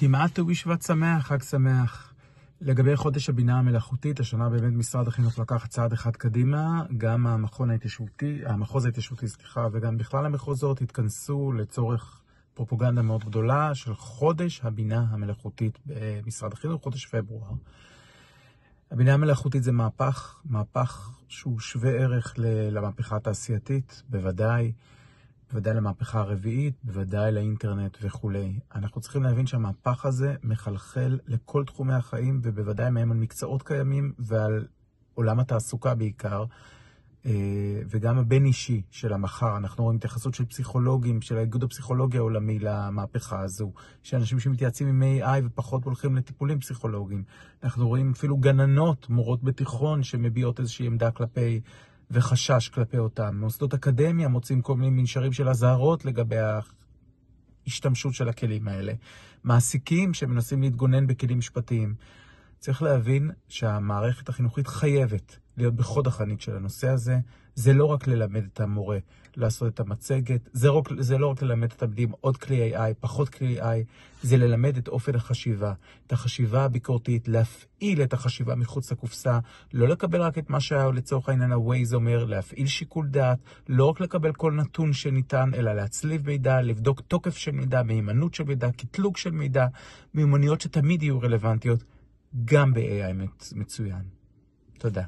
כמעט ט"ו בשבט שמח, חג שמח. לגבי חודש הבינה המלאכותית, השנה באמת משרד החינוך לקח צעד אחד קדימה, גם המחוז ההתיישבותי, וגם בכלל המחוזות התכנסו לצורך פרופוגנדה מאוד גדולה של חודש הבינה המלאכותית במשרד החינוך, חודש פברואר. הבינה המלאכותית זה מהפך שהוא שווה ערך למהפכה התעשייתית, בוודאי למהפכה הרביעית, בוודאי לאינטרנט וכו'. אנחנו צריכים להבין שהמהפך הזה מחלחל לכל תחומי החיים, ובוודאי מהם על מקצועות קיימים ועל עולם התעסוקה בעיקר, וגם הבין אישי של המחר. אנחנו רואים התייחסות של פסיכולוגים, של האיגוד הפסיכולוגי העולמי למהפכה הזו, שאנשים שמתייעצים עם AI ופחות הולכים לטיפולים פסיכולוגיים. אנחנו רואים אפילו גננות, מורות בתיכון, שמביעות איזושהי עמדה כלפי וחשש כלפי אותם. מוסדות אקדמיה מוצאים כל מיני מנשרים של הזהרות לגבי ההשתמשות של הכלים האלה. מעסיקים שמנסים להתגונן בכלים משפטיים. צריך להבין שהמערכת החינוכית חייבת להיות בחוד החנית של הנושא הזה. זה לא רק ללמד את המורה לעשות את המצגת, זה לא רק ללמד את התלמידים עוד כלי AI, פחות כלי AI, זה ללמד את אופן החשיבה, את החשיבה הביקורתית, להפעיל את החשיבה מחוץ לקופסה, לא לקבל רק את מה שלצורך העניין ה-Waze אומר, להפעיל שיקול דעת, לא רק לקבל כל נתון שניתן, אלא להצליב מידע, לבדוק תוקף של מידע, מהימנות של מידע, קטלוג של מידע, מיומנויות שתמיד יהיו רלוונטיות, גם ב-AI מצוין. תודה.